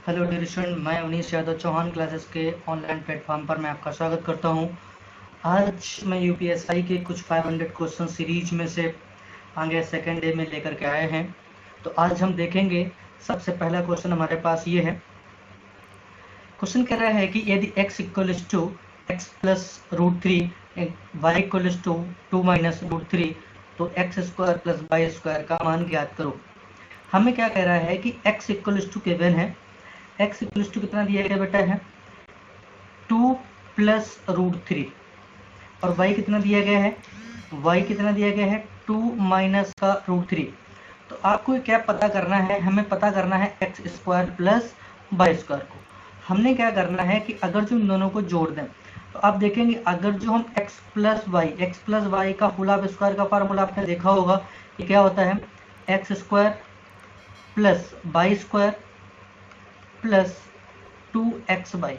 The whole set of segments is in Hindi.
हेलो डियर स्टूडेंट, मैं उनीश यादव चौहान क्लासेस के ऑनलाइन प्लेटफॉर्म पर मैं आपका स्वागत करता हूं। आज मैं यूपीएसआई के कुछ 500 क्वेश्चन सीरीज में से आगे सेकेंड डे में लेकर के आए हैं। तो आज हम देखेंगे। सबसे पहला क्वेश्चन हमारे पास ये है। क्वेश्चन कह रहा है कि यदि x equals to x plus root three, y equals to 2 minus root three, तो x square plus y square का मान ज्ञात करो। हमें क्या कह रहा है कि x इक्वल्स टू गिवन है। x इक्वल्स टू कितना दिया गया बेटा है 2 प्लस रूट थ्री, और y कितना दिया गया है, y कितना दिया गया है 2 माइनस का रूट थ्री। तो आपको क्या पता करना है, हमें पता करना है x square plus y square को। हमने क्या करना है कि अगर जो इन दोनों को जोड़ दें तो आप देखेंगे, अगर जो हम x प्लस वाई का होल ऑफ स्क्वायर का फार्मूला आपने देखा होगा कि क्या होता है, x square plus y square plus 2xy।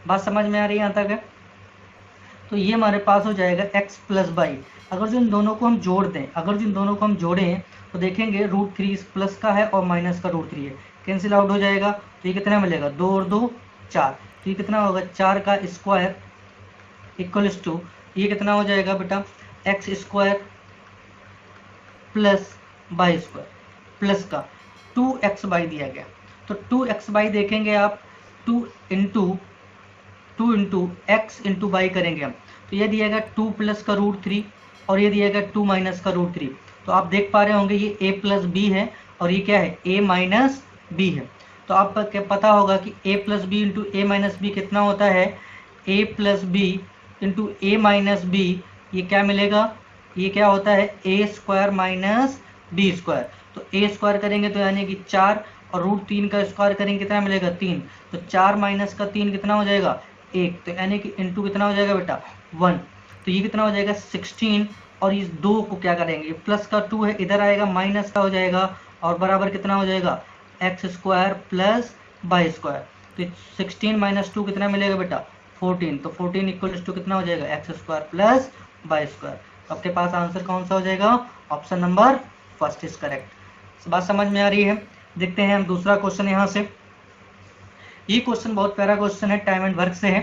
बात समझ में आ रही है यहाँ तक है? तो ये हमारे पास हो जाएगा x प्लस वाई। अगर जो इन दोनों को हम जोड़ दें, अगर जो इन दोनों को हम जोड़ें तो देखेंगे रूट थ्री प्लस का है और माइनस का रूट थ्री है, कैंसिल आउट हो जाएगा। तो ये कितना मिलेगा, 2 और 2 4। तो ये कितना होगा, 4 का स्क्वायर इक्वल्स टू, ये कितना हो जाएगा बेटा, x square plus y square plus का 2xy दिया गया। तो 2xy देखेंगे आप, 2 इंटू एक्स इंटू वाई करेंगे हम, तो ये दिया गया 2 प्लस का रूट थ्री और ये दिया गया 2 माइनस का रूट थ्री। तो आप देख पा रहे होंगे ये a प्लस बी है और ये क्या है, a माइनस बी है। तो आपको क्या पता होगा कि a plus B into A minus B कितना होता है, a plus B into A minus B, ये क्या मिलेगा, ये क्या होता है A square minus B square. तो ए स्क्वायर करेंगे तो यानी कि 4, और रूट 3 का स्क्वायर करेंगे कितना मिलेगा, 3। तो 4 माइनस का 3 कितना हो जाएगा, 1। तो यानी कि इंटू कितना हो जाएगा बेटा, 1। तो ये कितना हो जाएगा 16, और इस 2 को क्या करेंगे, प्लस का 2 है इधर आएगा, माइनस का हो जाएगा, और बराबर कितना हो जाएगा, x square plus y square. तो 16 माइनस 2 कितना मिलेगा बेटा, 14। तो 14 इक्वल्स टू कितना हो जाएगा, x square plus y square. आपके पास आंसर कौन सा हो जाएगा, option number first is correct. बात समझ में आ रही है? देखते हैं हम दूसरा क्वेश्चन यहाँ से। ये क्वेश्चन बहुत प्यारा क्वेश्चन है, टाइम एंड वर्क से है।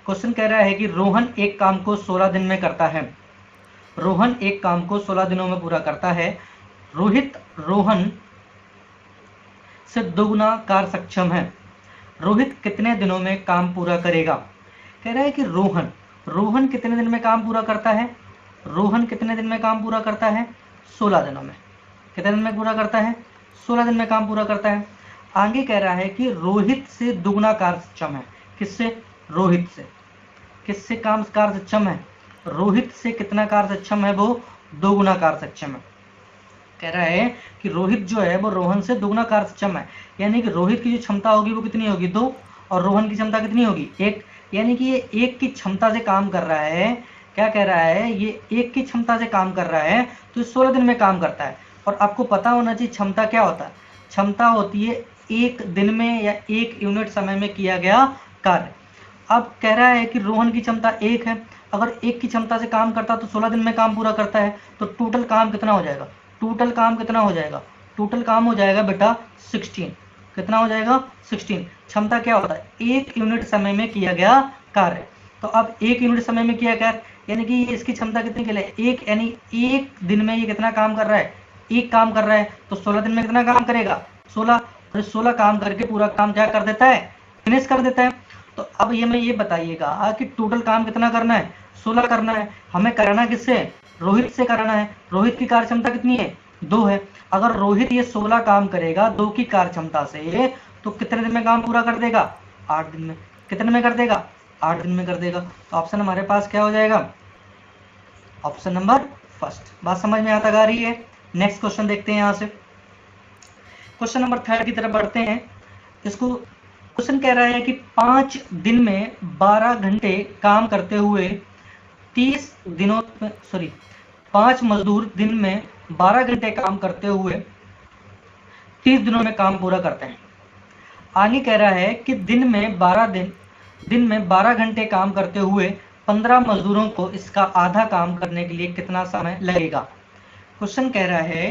क्वेश्चन कह रहा है कि रोहन एक काम को 16 दिन में करता है। रोहन एक काम को 16 दिनों में पूरा करता है। रोहित रोहन से दोगुना कार्य सक्षम है। रोहित कितने दिनों में काम पूरा करेगा? कह रहा है कि रोहन रोहन कितने दिन में काम पूरा करता है, रोहन कितने दिन में काम पूरा करता है, 16 दिनों में। कितने दिन में पूरा करता है, 16 दिन में काम पूरा करता है। आगे कह रहा है कि रोहित से दुगना कार्य सक्षम है। किससे, रोहित से। किससे काम कार्य सक्षम है, रोहित से कितना कार्य सक्षम है, वो दोगुना कार्य सक्षम है। कह रहा है कि रोहित जो है वो रोहन से दुगना कार्य सक्षम है, यानी कि रोहित की जो क्षमता होगी वो कितनी होगी, 2, और रोहन की क्षमता कितनी होगी, 1। यानी कि ये 1 की क्षमता से काम कर रहा है। क्या कह रहा है, ये 1 की क्षमता से काम कर रहा है, तो 16 दिन में काम करता है। और आपको पता होना चाहिए क्षमता क्या होता है, क्षमता होती है 1 दिन में या 1 यूनिट समय में किया गया कार्य। अब कह रहा है कि रोहन की क्षमता 1 है, अगर 1 की क्षमता से काम करता तो 16 दिन में काम पूरा करता है, तो टोटल काम कितना हो जाएगा, टोटल काम कितना हो जाएगा, टोटल काम हो जाएगा बेटा 16। कितना हो जाएगा, 16। क्षमता क्या होता है, 1 यूनिट समय में किया गया कार्य। तो अब 1 यूनिट समय में किया कार्य, यानी कि इसकी क्षमता कितनी के लिए, 1, यानी 1 दिन में ये कितना काम कर रहा है, 1 काम कर रहा है। तो 16 दिन में कितना काम करेगा, 16। और 16 काम करके पूरा काम क्या कर देता है, फिनिश कर देता है। तो अब ये बताइएगा कि टोटल काम कितना करना है, 16 करना है। हमें कराना किससे, रोहित से कराना है। रोहित की कार्य क्षमता कितनी है, 2 है। अगर रोहित ये 16 काम करेगा 2 की कार्य क्षमता से, तो कितने दिन में काम पूरा कर देगा, 8 दिन में। कितने में कर देगा, 8 दिन में कर देगा। तो ऑप्शन हमारे पास क्या हो जाएगा, ऑप्शन नंबर फर्स्ट। बात समझ में आता आ रही है? नेक्स्ट क्वेश्चन देखते हैं यहाँ से। क्वेश्चन नंबर 3 की तरफ बढ़ते हैं। इसको क्वेश्चन कह रहा है कि 5 दिन में 12 घंटे काम करते हुए 30 दिनों में, सॉरी, 5 मजदूर दिन में 12 घंटे काम करते हुए 30 दिनों में काम पूरा करते हैं। आगे कह रहा है कि दिन में 12 घंटे काम करते हुए 15 मजदूरों को इसका आधा काम करने के लिए कितना समय लगेगा। क्वेश्चन कह रहा है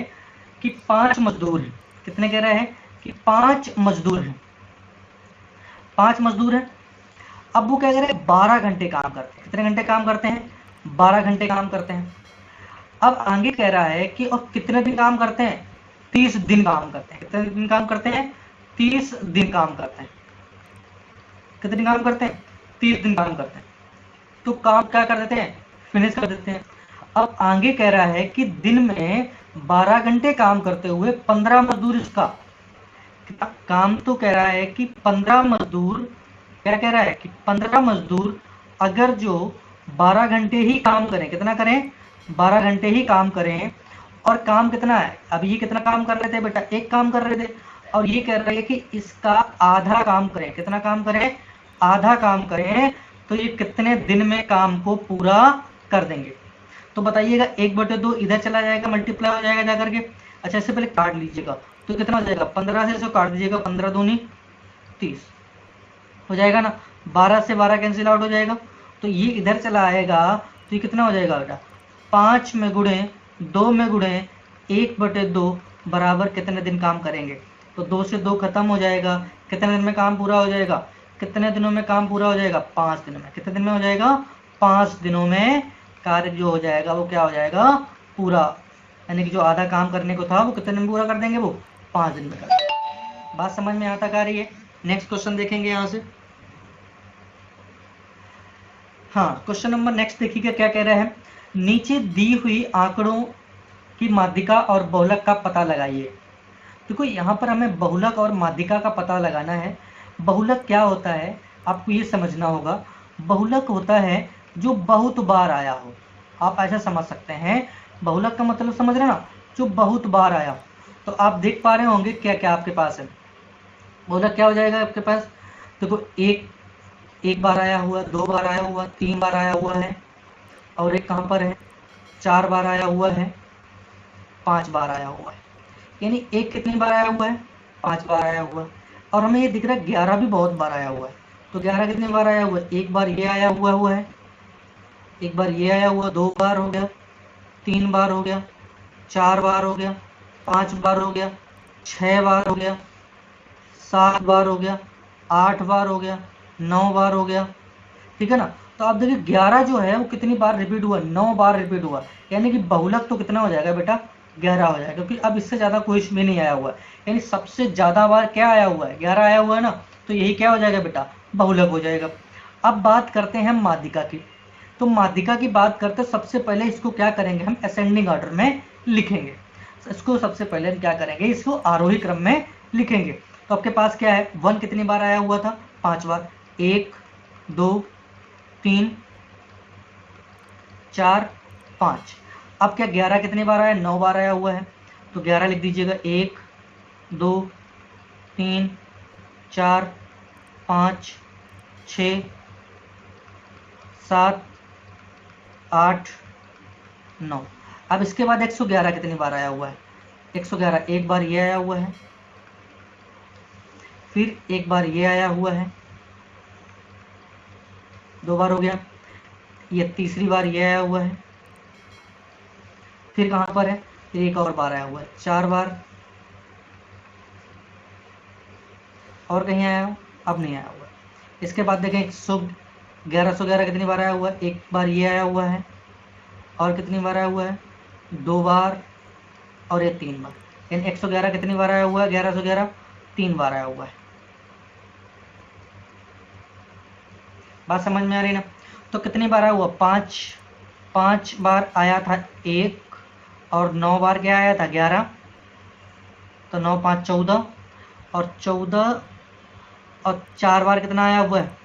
कि 5 मजदूर हैं। कितने कह रहा है कि 5 मजदूर हैं, 5 मजदूर हैं। अब वो क्या कह रहे हैं, 12 घंटे काम करते हैं। कितने घंटे काम करते हैं, 12 घंटे काम करते हैं। अब आगे कह रहा है कि और कितने दिन काम करते हैं, 30 दिन काम करते हैं। कितने दिन काम करते हैं, 30 दिन काम करते हैं। कितने दिन काम करते हैं, 30 दिन काम करते हैं। तो काम क्या कर देते हैं, फिनिश कर देते हैं। अब आगे कह रहा है कि दिन में 12 घंटे काम करते हुए 15 मजदूर इसका काम, तो कह रहा है कि 15 मजदूर, क्या कह रहा है कि 15 मजदूर अगर जो 12 घंटे ही काम करें, कितना करें, 12 घंटे ही काम करें, और काम कितना है, अब ये कितना काम कर रहे थे बेटा, एक काम कर रहे थे, और ये कह रहे हैं कि इसका आधा काम करें। कितना काम करें, आधा काम करें, तो ये कितने दिन में काम को पूरा कर देंगे। तो बताइएगा, 1/2 इधर चला जाएगा, मल्टीप्लाई हो जाएगा जाकर के। अच्छा, इससे पहले काट लीजिएगा, तो कितना हो जाएगा, 15 से इसको काट दीजिएगा, 15 दूनी 30 हो जाएगा ना। 12 से 12 कैंसिल आउट हो जाएगा, तो ये इधर चला आएगा, तो ये कितना हो जाएगा बेटा, 5 में गुणे 2 में गुणे 1/2 बराबर कितने दिन काम करेंगे। तो 2 से 2 खत्म हो जाएगा, कितने दिन में काम पूरा हो जाएगा, कितने दिनों में काम पूरा हो जाएगा, 5 दिनों में। कितने दिन में हो जाएगा, 5 दिनों में कार्य जो हो जाएगा वो क्या हो जाएगा, पूरा। यानी कि जो आधा काम करने को था वो कितने दिन में पूरा कर देंगे, वो 5 दिन में कर देंगे। बात समझ में आता आ रही है। नेक्स्ट क्वेश्चन देखेंगे यहाँ से। हाँ, क्वेश्चन नंबर नेक्स्ट देखिएगा क्या कह रहा है, नीचे दी हुई आंकड़ों की माध्यिका और बहुलक का पता लगाइए। देखो यहाँ पर हमें बहुलक और माध्यिका का पता लगाना है। बहुलक क्या होता है आपको ये समझना होगा। बहुलक होता है जो बहुत बार आया हो, आप ऐसा समझ सकते हैं। बहुलक का मतलब समझ रहे ना, जो बहुत बार आया हो। तो आप देख पा रहे होंगे क्या क्या आपके पास है। बहुलक क्या हो जाएगा आपके पास, देखो एक बार आया हुआ, 2 बार आया हुआ, 3 बार आया हुआ है, और एक कहाँ पर है, 4 बार आया हुआ है, 5 बार आया हुआ है। यानी एक कितनी बार आया हुआ है, 5 बार आया हुआ है। और हमें ये दिख रहा है 11 भी बहुत बार आया हुआ है। तो 11 कितनी बार आया हुआ है, एक बार ये आया हुआ है, एक बार ये आया हुआ, 2 बार हो गया, 3 बार हो गया, 4 बार हो गया, 5 बार हो गया, 6 बार हो गया, 7 बार हो गया, 8 बार हो गया, 9 बार हो गया। ठीक है ना। तो आप देखिए 11 जो है वो कितनी बार रिपीट हुआ, 9 बार रिपीट हुआ। यानी कि बहुलक तो कितना हो जाएगा बेटा, 11 हो जाएगा, क्योंकि अब इससे ज़्यादा कोई भी नहीं आया हुआ है। यानी सबसे ज़्यादा बार क्या आया हुआ है, 11 आया हुआ है ना, तो यही क्या हो जाएगा बेटा, बहुलक हो जाएगा। अब बात करते हैं माध्यिका की। तो माध्यिका की बात करते सबसे पहले इसको क्या करेंगे, हम असेंडिंग ऑर्डर में लिखेंगे। इसको सबसे पहले हम क्या करेंगे, इसको आरोही क्रम में लिखेंगे। तो आपके पास क्या है, 1 कितनी बार आया हुआ था, 5 बार, 1 2 3 4 5। अब क्या 11 कितनी बार आया, 9 बार आया हुआ है, तो 11 लिख दीजिएगा, 1 2 3 4 5 6 7 8 9। अब इसके बाद 111 कितनी बार आया हुआ है, 111 एक बार ये आया हुआ है, फिर एक बार ये आया हुआ है, 2 बार हो गया, ये तीसरी बार ये आया हुआ है, फिर कहाँ पर है, फिर एक और बार आया हुआ है, 4 बार, और कहीं आया हो, अब नहीं आया हुआ है। इसके बाद देखें 1111 कितनी बार आया हुआ है, एक बार ये आया हुआ है, और कितनी बार आया हुआ है, 2 बार, और ये 3 बार। यानी 111 कितनी बार आया हुआ है, 1111 3 बार आया हुआ है। बात समझ में आ रही ना। तो कितनी बार आया हुआ, 5 बार आया था 1, और 9 बार क्या आया था, 11, तो 9 5 14, और 14 और 4 बार कितना आया हुआ है,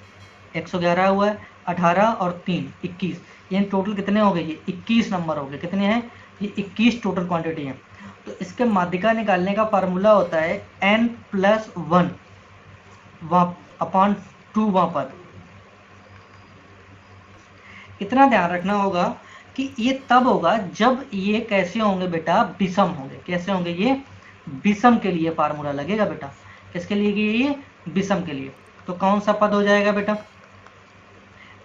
111 हुआ है, 18 और 3 21। यानी टोटल कितने हो गए, ये 21 नंबर हो गए। कितने हैं, ये 21 टोटल क्वांटिटी है। तो इसके माध्यिका निकालने का फार्मूला होता है n+1 अपॉन 2 वहाँ पर। इतना ध्यान रखना होगा कि ये तब होगा जब ये कैसे होंगे बेटा, विषम होंगे। कैसे होंगे, ये विषम के लिए फार्मूला लगेगा बेटा। किसके लिए, ये विषम के लिए। तो कौन सा पद हो जाएगा बेटा,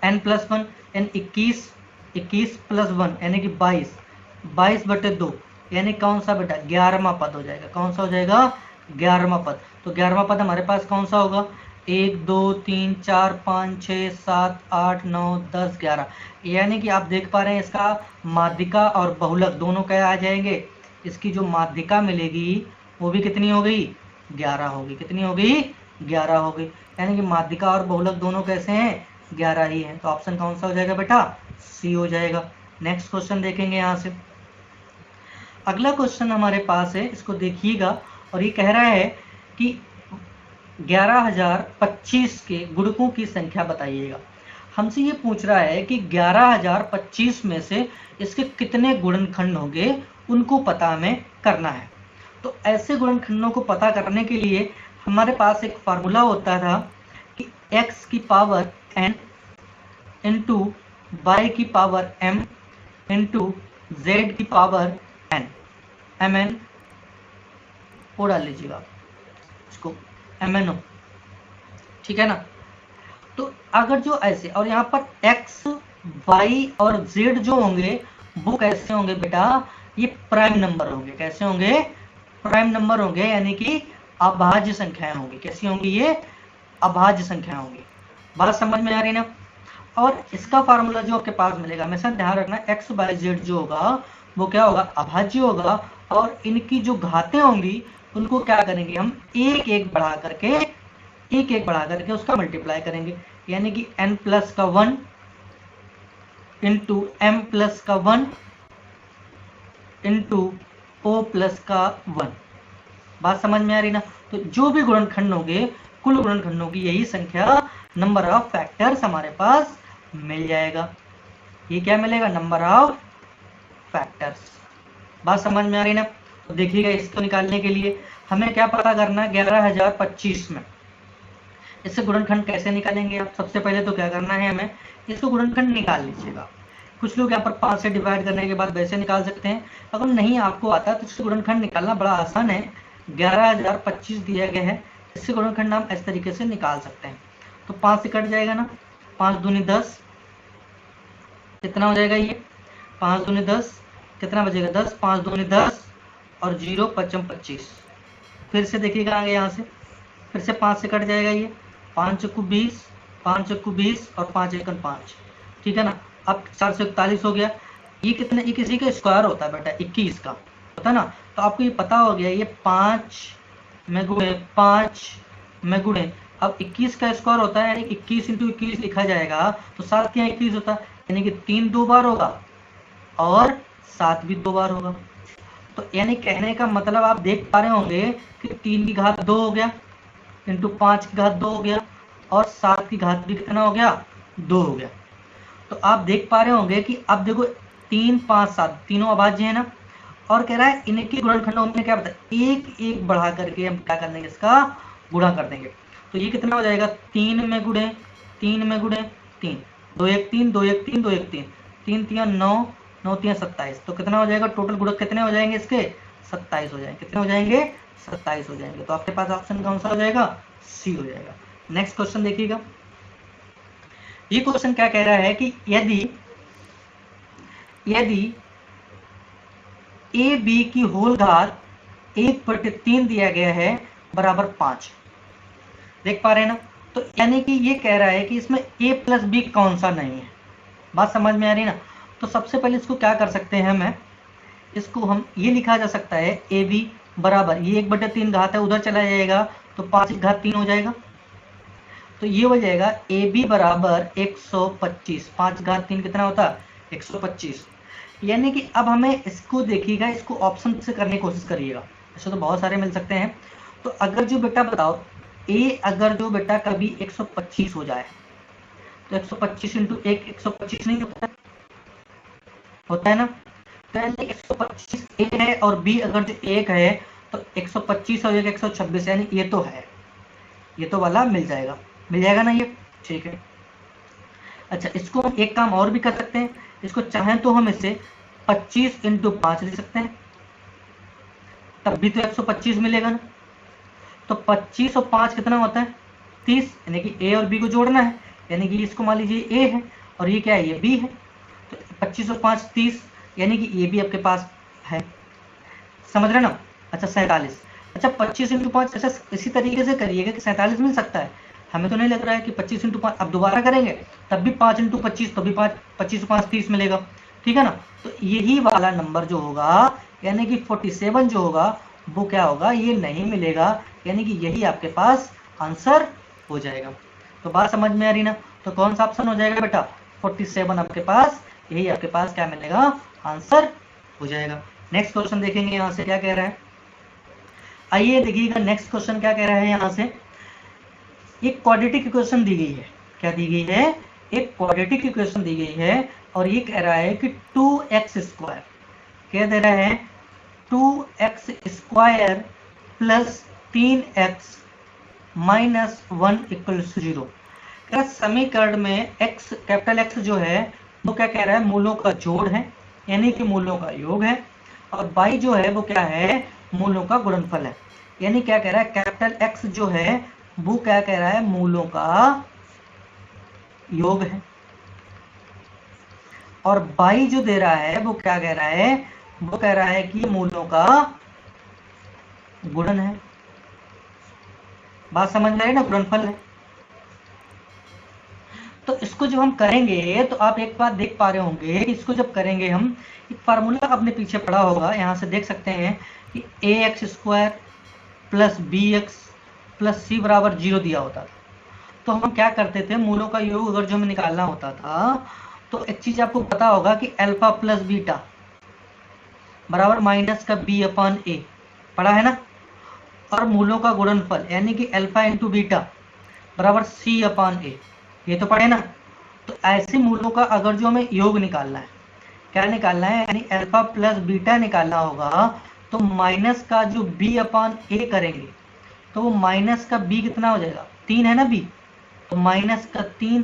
n+1, यानी 21 + 1 यानी कि 22/2, यानी कौन सा बेटा, 11वां पद हो जाएगा। कौन सा हो जाएगा, 11वां पद। तो 11वां पद हमारे पास कौन सा होगा, 1 2 3 4 5 6 7 8 9 10 11, यानी कि आप देख पा रहे हैं इसका माध्यिका और बहुलक दोनों क्या आ जाएंगे। इसकी जो माध्यिका मिलेगी वो भी कितनी हो गई, 11 होगी। कितनी हो गई, 11 हो गई। यानी कि माध्यिका और बहुलक दोनों कैसे हैं, 11 ही हैं। तो ऑप्शन कौन सा हो जाएगा बेटा, सी हो जाएगा। नेक्स्ट क्वेश्चन देखेंगे यहाँ से। अगला क्वेश्चन हमारे पास है, इसको देखिएगा, और ये कह रहा है कि 11,025 के गुणकों की संख्या बताइएगा। हमसे ये पूछ रहा है कि 11,025 में से इसके कितने गुणनखंड होंगे, उनको पता हमें करना है। तो ऐसे गुणनखंडों को पता करने के लिए हमारे पास एक फार्मूला होता था कि x की पावर n इंटू वाई की पावर m इंटू जेड की पावर n, mn ओ डाल लीजिएगा इसको, mno, ठीक है ना। तो अगर जो ऐसे, और यहाँ पर x y और z जो होंगे वो कैसे होंगे बेटा, ये प्राइम नंबर होंगे। कैसे होंगे, प्राइम नंबर होंगे, यानी कि अभाज्य संख्याएं होंगी। कैसी होंगी, ये अभाज्य संख्याएं होंगी। बात समझ में आ रही ना। और इसका फार्मूला जो आपके पास मिलेगा, हमेशा ध्यान रखना, एक्स बाई जेड जो होगा वो क्या होगा, अभाज्य होगा। और इनकी जो घातें होंगी उनको क्या करेंगे हम, एक एक बढ़ा करके उसका मल्टीप्लाई करेंगे। यानी कि n प्लस का 1 इंटू m प्लस का 1 इंटू o प्लस का 1। बात समझ में आ रही ना। तो जो भी गुणनखंड होंगे, कुल गुणनखंडों की यही संख्या, नंबर ऑफ फैक्टर्स हमारे पास मिल जाएगा। ये क्या मिलेगा, नंबर ऑफ फैक्टर्स। बात समझ में आ रही ना। तो देखिएगा, इसको निकालने के लिए हमें क्या पता करना है, 11,025 में इससे गुणनखंड कैसे निकालेंगे आप। सबसे पहले तो क्या करना है, हमें इसको गुणनखंड निकाल लीजिएगा। कुछ लोग यहाँ पर 5 से डिवाइड करने के बाद वैसे निकाल सकते हैं। अगर नहीं आपको आता तो इससे गुणनखंड निकालना बड़ा आसान है। 11,025 दिया गया है, इससे गुणनखंड हम इस तरीके से निकाल सकते हैं। तो 5 से कट जाएगा ना, 5 दूनी 10, कितना हो जाएगा ये, 5 दूनी 10, कितना बचेगा 10, 5 दूनी 10 और 0 पचम 25। फिर से देखिएगा आगे, यहाँ से फिर से 5 से कट जाएगा ये, 5 चक्कू 20, 5 चक्कू 20 और 5 एकन 5, ठीक है ना। अब 441 हो गया। ये कितने, ये किसी का स्क्वायर होता है बेटा, 21 का होता है ना। तो आपको ये पता हो गया, ये 5 में गुणे 5 में गुणे, अब 21 का स्क्वायर होता है, यानी 21 इंटू 21 लिखा जाएगा, तो 7 के यहाँ 21 होता है, यानी कि 3 दो बार होगा और 7 भी 2 बार होगा। तो यानी कहने का मतलब आप देख पा रहे होंगे कि 3 की घात 2 हो गया, इंटू 5 की घात 2 हो गया, और 7 की घात भी कितना हो गया, 2 हो गया। तो आप देख पा रहे होंगे कि अब देखो 3 5 7 तीनों अभाज्य है ना। और कह रहा है इनके गुणनखंडों में क्या पता, एक एक बढ़ा करके हम क्या कर देंगे, इसका गुणा कर देंगे। तो ये कितना हो जाएगा, 3 में गुणे 3 में गुणे 3, 2 1 3 2 1 3 2 1 3, 3 3 9 9 3 27। तो कितना हो जाएगा, टोटल गुणक कितने हो जाएंगे इसके, 27 हो जाएंगे। कितने हो जाएंगे, 27 हो जाएंगे। तो आपके पास ऑप्शन कौन सा हो जाएगा, सी हो जाएगा। नेक्स्ट क्वेश्चन देखिएगा। ये क्वेश्चन क्या कह रहा है कि यदि ए बी की होल घात 1/3 दिया गया है बराबर 5, देख पा रहे हैं ना। तो यानी कि ये कह रहा है कि इसमें a प्लस बी कौन सा नहीं है। बात समझ में आ रही ना। तो सबसे पहले इसको क्या कर सकते हैं, हमें इसको हम ये लिखा जा सकता है, ए बी बराबर, ये 1/3 घात है, उधर चला जाएगा तो 5 की घात 3 हो जाएगा। तो ये हो जाएगा ए बी बराबर 125, 5 घात 3 कितना होता है, 125। यानी कि अब हमें इसको देखिएगा, इसको ऑप्शन से करने की कोशिश करिएगा। ऐसे तो बहुत सारे मिल सकते हैं। तो अगर जो बेटा बताओ, ए अगर जो बेटा कभी 125 हो जाए तो 125 इंटू 1 125 नहीं होता है ना। तो यानी 125 ए है और बी अगर जो 1 है तो 125 और 126, यानी ये तो है, ये तो वाला मिल जाएगा ना ये, ठीक है। अच्छा, इसको हम एक काम और भी कर सकते हैं, इसको चाहें तो हम इसे 25 इंटू 5 लिख सकते हैं, तब भी तो 125 मिलेगा ना। तो 25 और 5 कितना होता है, 30, यानी कि ए और बी को जोड़ना है, यानी कि इसको मान लीजिए ए है और ये क्या है, ये बी है। तो 25 और 5 30, यानी कि ये भी आपके पास है, समझ रहे ना। अच्छा 47, अच्छा 25 इंटू 5, अच्छा इसी तरीके से करिएगा कि 47 मिल सकता है। हमें तो नहीं लग रहा है कि 25 इंटू 5, अब दोबारा करेंगे तब भी 5 इंटू 25, तब भी 25 5 30 मिलेगा, ठीक है ना। तो यही वाला नंबर जो होगा यानी कि 47 जो होगा वो क्या होगा, ये नहीं मिलेगा, यानी कि यही आपके पास आंसर हो जाएगा। तो बात समझ में आ रही ना। तो कौन सा ऑप्शन हो जाएगा बेटा, 47 आपके पास, यही आपके पास क्या मिलेगा, आंसर हो जाएगा। नेक्स्ट क्वेश्चन देखेंगे यहाँ से क्या कह रहा है। आइए देखिएगा नेक्स्ट क्वेश्चन क्या कह रहा है। यहाँ से एक क्वाड्रेटिक इक्वेशन दी गई है, क्या दी गई है, एक क्वाड्रेटिक इक्वेशन दी गई है और ये कह रहा है कि 2x², क्या दे रहा है, 2x² plus 3x minus 1 equals 0। क्या समीकरण में x, कैपिटल X जो है वो क्या कह रहा है, मूलों का जोड़ है यानी कि मूलों का योग है, और y जो है वो क्या है, मूलों का गुणनफल है। यानी क्या कह रहा है, कैपिटल X जो है वो क्या कह रहा है, मूलों का योग है, और y जो दे रहा है वो क्या कह रहा है, वो कह रहा है कि मूलों का गुणन है। बात समझ में आई ना, गुणनफल है। तो इसको जब हम करेंगे तो आप एक बात देख पा रहे होंगे, इसको जब करेंगे हम, एक फार्मूला आपने पीछे पढ़ा होगा, यहाँ से देख सकते हैं कि ax² plus bx plus c बराबर 0 दिया होता था। तो हम क्या करते थे, मूलों का योग अगर जो हमें निकालना होता था तो एक चीज आपको पता होगा कि अल्फा प्लस बीटा बराबर माइनस का b अपॉन a, पढ़ा है ना। और मूलों का गुणनफल यानी कि अल्फा इंटू बीटा बराबर c अपॉन a, ये तो पढ़े ना। तो ऐसे मूलों का अगर जो हमें योग निकालना है, क्या निकालना है, यानी अल्फा प्लस बीटा निकालना होगा, तो माइनस का जो b अपॉन a करेंगे तो वो माइनस का b कितना हो जाएगा, 3 है ना b, तो माइनस का 3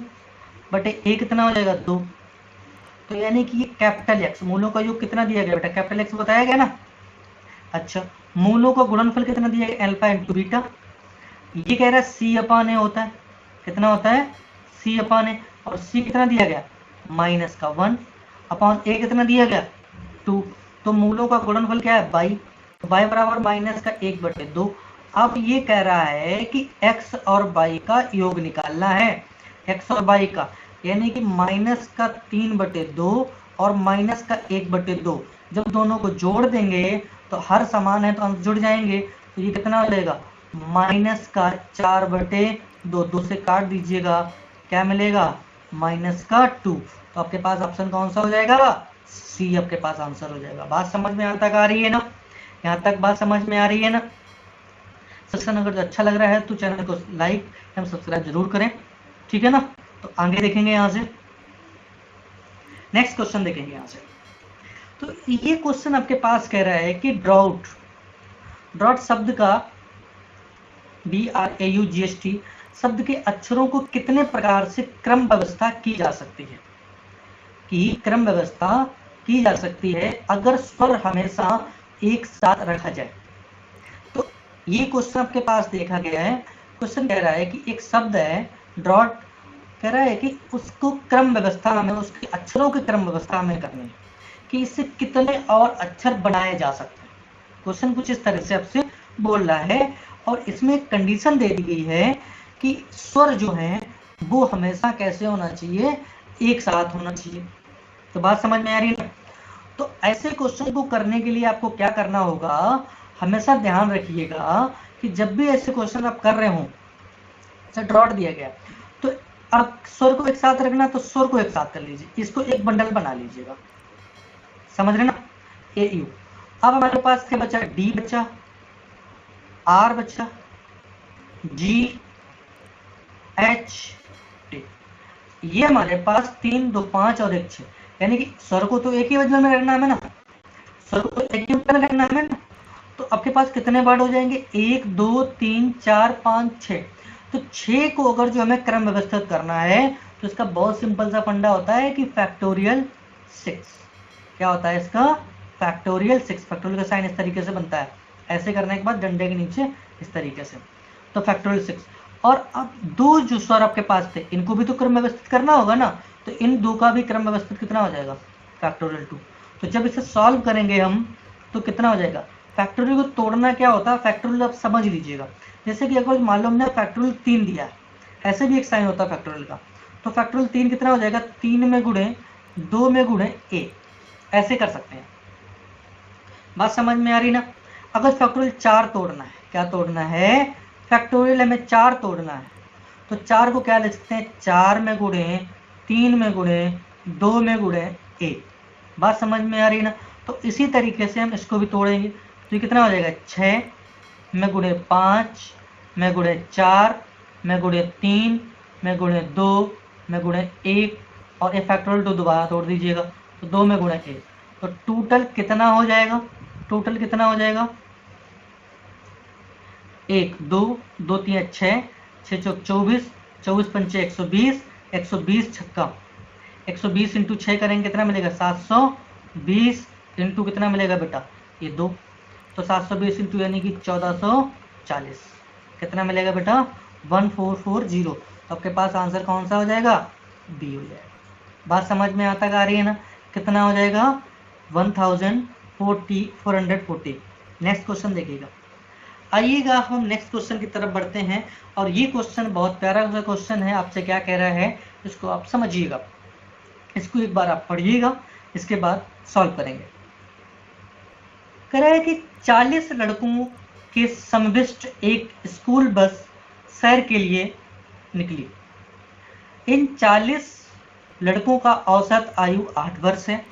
बटे a कितना हो जाएगा, 2। तो यानी कि ये कैपिटल X, मूलों का योग कितना दिया गया बेटा, कैपिटल X बताया गया ना। अच्छा, मूलों का गुणनफल कितना दिया गया, अल्फा इंटू बीटा। ये कह रहा है c अपॉन a होता है, कितना होता है, c अपॉन a, और c कितना दिया गया, माइनस का 1 अपॉन a कितना दिया गया, 2। तो मूलों का गुणनफल क्या है, y, y बराबर माइनस का 1/2। अब ये कह रहा है कि x और y का योग निकालना है, x और y का, यानी कि माइनस का 3/2 और माइनस का 1/2, जब दोनों को जोड़ देंगे तो हर समान है तो अंश जुड़ जाएंगे, तो ये कितना हो जाएगा, माइनस का 4/2, 2 से काट दीजिएगा, क्या मिलेगा, माइनस का 2। तो आपके पास ऑप्शन कौन सा हो जाएगा, सी आपके पास आंसर हो जाएगा। बात समझ में यहाँ तक आ रही है ना, यहाँ तक बात समझ में आ रही है ना। सेक्शन अगर अच्छा लग रहा है तो चैनल को लाइक एवं सब्सक्राइब जरूर करें, ठीक है ना। तो आगे देखेंगे यहाँ से, नेक्स्ट क्वेश्चन देखेंगे यहाँ से। तो ये क्वेश्चन आपके पास कह रहा है कि ड्राउट, ड्राउट शब्द का DRAUGST शब्द के अक्षरों को कितने प्रकार से क्रम व्यवस्था की जा सकती है, कि क्रम व्यवस्था की जा सकती है अगर स्वर हमेशा एक साथ रखा जाए। तो ये क्वेश्चन आपके पास देखा गया है। क्वेश्चन कह रहा है कि एक शब्द है ड्रॉट, कह रहा है कि उसको क्रम व्यवस्था में, उसके अक्षरों की क्रम व्यवस्था में करनी है कि इससे कितने और अक्षर बनाए जा सकते हैं। क्वेश्चन कुछ इस तरह से आपसे बोल रहा है, और इसमें कंडीशन दे दी गई है कि स्वर जो है वो हमेशा कैसे होना चाहिए, एक साथ होना चाहिए। तो बात समझ में आ रही है। तो ऐसे क्वेश्चन को करने के लिए आपको क्या करना होगा, हमेशा ध्यान रखिएगा कि जब भी ऐसे क्वेश्चन आप कर रहे हो, जैसे ड्रॉट दिया गया तो आप स्वर को एक साथ रखना, तो स्वर को एक साथ कर लीजिए, इसको एक बंडल बना लीजिएगा, समझ रहे ना, ए यू। अब हमारे पास क्या बचा, डी बचा, आर बचा, जी, एच, टी। ये हमारे पास 3 2 5 और 1 6, यानी कि स्वर को तो एक ही वजन में रखना है ना, स्वर को तो एक ही वजन में रखना है ना। तो आपके पास कितने वर्ड हो जाएंगे, 1 2 3 4 5 6। तो 6 को अगर जो हमें क्रम व्यवस्थित करना है तो इसका बहुत सिंपल सा फंडा होता है कि फैक्टोरियल 6। क्या होता है इसका, फैक्टोरियल 6। फैक्टोरियल का साइन इस तरीके से बनता है, ऐसे करने के बाद डंडे के नीचे इस तरीके से, तो फैक्टोरियल 6। और अब दो जो स्वर आपके पास थे इनको भी तो क्रम व्यवस्थित करना होगा ना, तो इन दो का भी क्रम व्यवस्थित कितना हो जाएगा, फैक्टोरियल 2। तो जब इसे सॉल्व करेंगे हम तो कितना हो जाएगा, फैक्टोरियल को तोड़ना क्या होता है, फैक्टोरियल आप समझ लीजिएगा। जैसे कि अगर मान लो हमने फैक्टोरियल 3 दिया ऐसे भी एक साइन होता है फैक्टोरियल का। तो फैक्टोरियल 3 कितना हो जाएगा, 3 में गुणे 2 में गुणे a, ऐसे कर सकते हैं। बात समझ में आ रही ना। अगर फैक्टोरियल 4 तोड़ना है, क्या तोड़ना है, फैक्टोरियल हमें 4 तोड़ना है, तो 4 को क्या लिख सकते हैं, 4 में गुणे 3 में गुणे 2 में गुणे a। बात समझ में आ रही ना। तो इसी तरीके से हम इसको भी तोड़ेंगे। तो ये कितना हो जाएगा, 6 में गुणे 5 में गुणे 4 में गुणे 3 में गुणे 2 में गुणे 1, और ए फैक्टोरियल 2 दोबारा तोड़ दीजिएगा, तो 2 में गुणे 1। तो टोटल कितना हो जाएगा, टोटल कितना हो जाएगा, 1 2 2 3 6 6 चौक 24 24 पंचे 120 120 छक्का 120 इंटू 6 करेंगे कितना मिलेगा, 720 इंटू कितना मिलेगा बेटा, ये 2। तो 720 इंटू यानी कि 1440 कितना मिलेगा बेटा, 1440। तो आपके पास आंसर कौन सा हो जाएगा, बी हो जाएगा। बात समझ में आता आ रही है ना। कितना हो जाएगा, 1440। नेक्स्ट क्वेश्चन देखिएगा। आइएगा हम नेक्स्ट क्वेश्चन की तरफ बढ़ते हैं, और ये क्वेश्चन बहुत प्यारा सा क्वेश्चन है। आपसे क्या कह रहा है, इसको आप समझिएगा, इसको एक बार आप पढ़िएगा, इसके बाद सॉल्व करेंगे। कह रहा है कि 40 लड़कों के समविष्ट एक स्कूल बस सैर के लिए निकली। इन 40 लड़कों का औसत आयु 8 वर्ष है।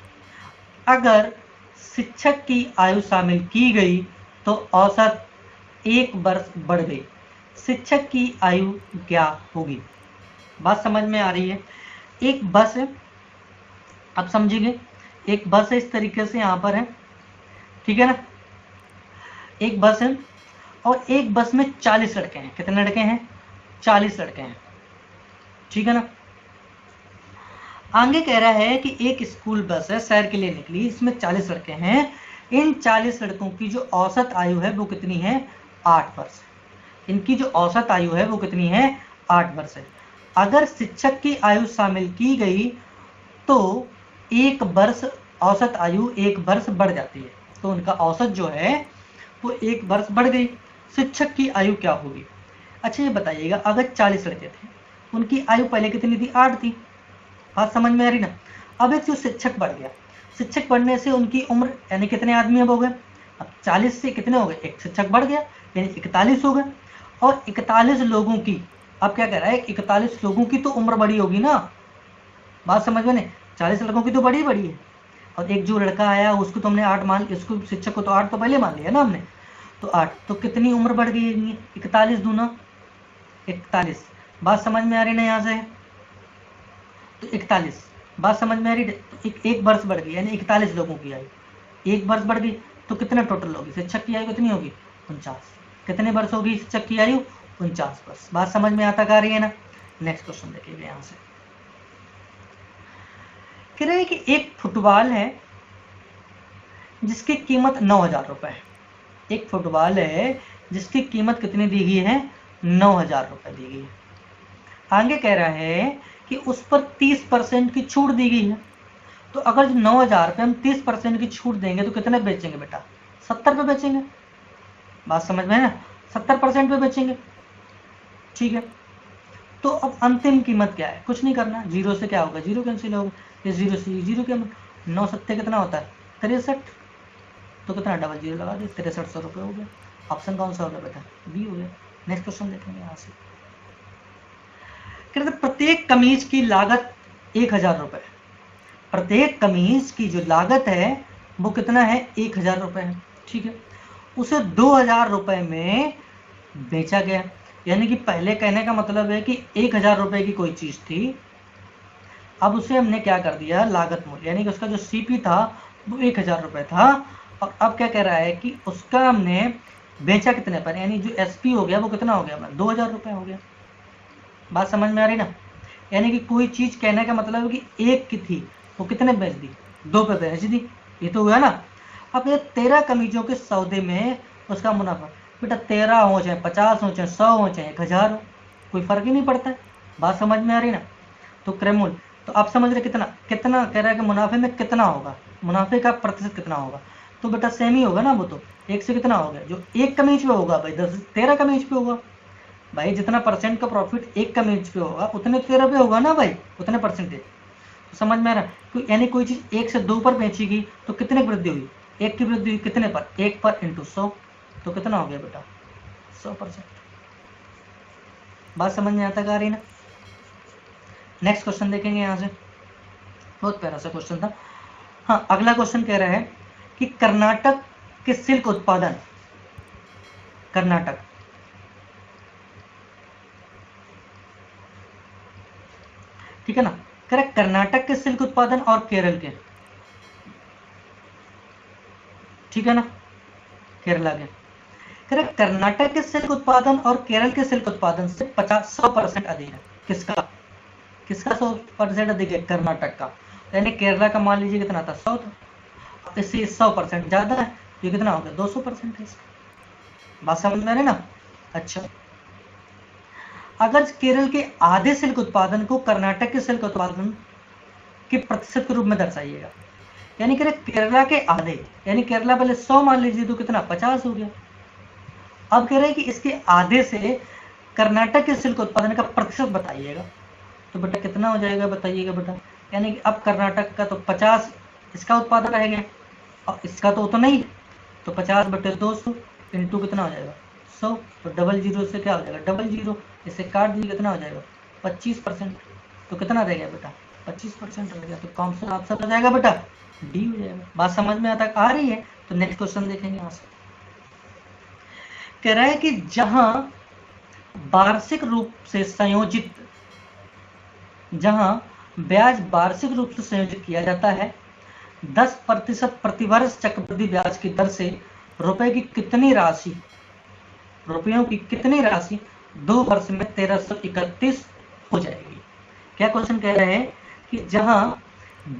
अगर शिक्षक की आयु शामिल की गई तो औसत 1 वर्ष बढ़ गई। शिक्षक की आयु क्या होगी। बात समझ में आ रही है। एक बस है, आप समझिए, एक बस है इस तरीके से यहाँ पर है, ठीक है ना। एक बस है और एक बस में 40 लड़के हैं। कितने लड़के हैं, 40 लड़के हैं, ठीक है ना। आगे कह रहा है कि एक स्कूल बस है, सैर के लिए निकली, इसमें 40 लड़के हैं। इन 40 लड़कों की जो औसत आयु है वो कितनी है, 8 वर्ष। इनकी जो औसत आयु है वो कितनी है, 8 वर्ष है। अगर शिक्षक की आयु शामिल की गई तो 1 वर्ष, औसत आयु 1 वर्ष बढ़ जाती है। तो उनका औसत जो है वो 1 वर्ष बढ़ गई। शिक्षक की आयु क्या होगी। अच्छा ये बताइएगा, अगर 40 लड़के थे, उनकी आयु पहले कितनी थी, 8 थी। बात समझ में आ रही ना। अब एक जो शिक्षक बढ़ गया, शिक्षक बढ़ने से उनकी उम्र यानी कितने आदमी अब हो गए, अब 40 से कितने हो गए, एक शिक्षक बढ़ गया यानी 41 हो गए। और 41 लोगों की, अब क्या कह रहा है, 41 लोगों की तो उम्र बड़ी होगी ना। बात समझ में नहीं, 40 लड़कों की तो बड़ी बड़ी है, और एक जो लड़का आया उसको तो हमने 8 मान, इसको शिक्षक को तो 8 तो पहले मान लिया ना हमने, तो 8, तो कितनी उम्र बढ़ गई, 41 दूना 41। बात समझ में आ रही ना यहाँ से, तो 41। बात समझ में आ रही, तो एक वर्ष बढ़ गई यानी 41 लोगों की आयु 1 वर्ष बढ़ गई। तो कितने टोटल होगी, शिक्षक की आयु कितनी होगी, 49। कितने वर्ष होगी शिक्षक की आयु, 49 वर्ष। बात समझ में आता आ रही है ना। नेक्स्ट क्वेश्चन देखिएगा यहाँ से। कह रहे हैं कि एक फुटबॉल है जिसकी कीमत 9,000 रुपए है। एक फुटबॉल है जिसकी कीमत कितनी दी गई है, 9,000 रुपए दी गई है। आगे कह रहा है कि उस पर 30% की छूट दी गई है। तो अगर 9,000 पे हम 30% की छूट देंगे तो कितने बेचेंगे बेटा, 70 पे बेचेंगे। बात समझ में है ना, 70% पे बेचेंगे, ठीक है। तो अब अंतिम कीमत क्या है, कुछ नहीं करना, जीरो से क्या होगा, जीरो कैंसिल होगा, ये जीरो से जीरो क्या, 9 सत्ते कितना होता है, 63। तो कितना, डबल जीरो लगा दिए, 6300 रुपये हो गया। ऑप्शन कौन सा हो गया बेटा, बी हो गया। नेक्स्ट क्वेश्चन देखेंगे यहाँ से। कहते प्रत्येक कमीज की लागत 1,000 रुपये। प्रत्येक कमीज की जो लागत है वो कितना है, 1,000 रुपये है, ठीक है। उसे 2,000 रुपये में बेचा गया। यानी कि पहले कहने का मतलब है कि 1,000 रुपये की कोई चीज़ थी, अब उसे हमने क्या कर दिया, लागत मूल्य, यानी कि उसका जो सीपी था वो 1,000 रुपये था, और अब क्या कह रहा है कि उसका हमने बेचा कितने पर, यानी जो एसपी हो गया वो कितना हो गया, 2,000 रुपये हो गया। बात समझ में आ रही ना। यानी कि कोई चीज़ कहने का मतलब है कि एक की थी वो कितने बेच दी, 2 पे बेच दी, ये तो हुआ ना। अब ये 13 कमीजों के सौदे में उसका मुनाफा, बेटा 13 हो चाहे 50 हो चाहे 100 हो चाहे 1,000 हो, कोई फर्क ही नहीं पड़ता है। बात समझ में आ रही ना। तो क्रयमूल्य, तो आप समझ रहे कितना कितना कह रहा है कि मुनाफे में कितना होगा, मुनाफे का प्रतिशत कितना होगा, तो बेटा सेम ही होगा ना। वो तो 1 से कितना हो गया, जो 1 कमीज पे होगा भाई 13 कमीज पे होगा। भाई जितना परसेंट का प्रॉफिट एक कमीज पे होगा उतने तेरह पे होगा ना भाई, उतने परसेंटेज। तो समझ में आ रहा है, यानी कोई चीज 1 से 2 पर बेची गई तो कितने की वृद्धि हुई, 1 की वृद्धि हुई कितने पर, 1 पर इंटू 100, तो कितना हो गया बेटा 100%। बात समझ में आता आ रही ना। नेक्स्ट क्वेश्चन देखेंगे यहाँ से, बहुत प्यारा सा क्वेश्चन था। हाँ, अगला क्वेश्चन कह रहा है कि कर्नाटक के सिल्क उत्पादन, कर्नाटक ठीक है ना, करेक्ट, कर्नाटक के सिल्क उत्पादन और केरल के, ठीक है ना, केरला के, करेक्ट, कर्नाटक के सिल्क उत्पादन और केरल के सिल्क उत्पादन से 100% अधिक है। किसका, किसका 100% अधिक है, कर्नाटक का। यानी केरला का मान लीजिए कितना था 100 था, इससे 100% ज्यादा है, ये कितना हो गया 200% है इसका। बात समझ में आ रही ना। अच्छा, अगर केरल के आधे सिल्क उत्पादन को कर्नाटक के सिल्क उत्पादन के प्रतिशत के रूप में दर्शाइएगा, यानी कह रहे केरला के आधे, यानी केरला पहले 100 मान लीजिए तो कितना 50 हो गया। अब कह रहे हैं कि इसके आधे से कर्नाटक के सिल्क उत्पादन का प्रतिशत बताइएगा, तो बेटा कितना हो जाएगा बताइएगा बेटा। यानी कि अब कर्नाटक का तो 50 इसका उत्पादन रहेगा और इसका तो उतना ही, तो 50/200 इंटू कितना हो जाएगा 100, तो डबल जीरो से क्या हो जाएगा डबल जीरो, इसे काट दीजिए कितना हो जाएगा 25%, तो कितना रह गया बेटा 25% रह गया, तो कौन सा ऑप्शन हो जाएगा बेटा डी हो जाएगा। बात समझ में आता आ रही है। तो नेक्स्ट क्वेश्चन देखेंगे यहाँ से, कह रहा है कि जहां वार्षिक रूप से संयोजित, जहां ब्याज वार्षिक रूप से संयोजित किया जाता है 10% प्रतिवर्ष चक्रवृद्धि ब्याज की दर से रुपए की कितनी राशि, रुपयों की कितनी राशि 2 वर्ष में 1331 हो जाएगी। क्या क्वेश्चन कह रहे हैं कि जहां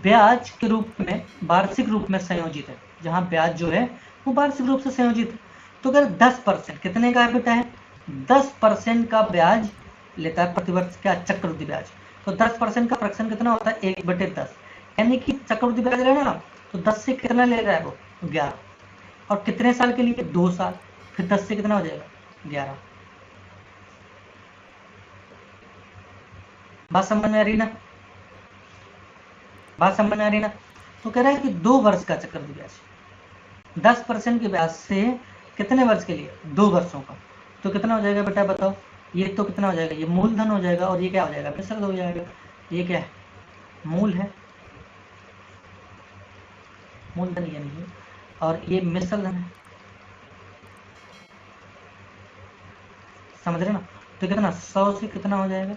ब्याज के रूप में वार्षिक रूप में संयोजित है, जहां ब्याज जो है वो वार्षिक रूप से संयोजित है, तो अगर 10% कितने का बेटा है 10% का ब्याज लेता है प्रतिवर्ष क्या चक्रवृद्धि ब्याज, तो 10% का फ्रैक्शन कितना होता है 1/10, यानी कि चक्रवृद्धि ब्याज रहेगा ना, तो 10 से कितना ले रहा है वो 11, और कितने साल के लिए 2 साल, फिर 10 से कितना हो जाएगा 11। बात समझ में आ रही ना, बात समझ में आ रही ना। तो कह रहा है कि 2 वर्ष का चक्रवृद्धि ब्याज, 10% के ब्याज से कितने वर्ष के लिए 2 वर्षों का, तो कितना हो जाएगा बेटा बताओ। ये तो कितना हो जाएगा, ये मूलधन हो जाएगा और ये क्या हो जाएगा मिश्र हो जाएगा। ये क्या है मूल है, मूलधन ये नहीं है, और ये मिश्र धन है, समझ रहे ना। तो कितना 100 से कितना हो जाएगा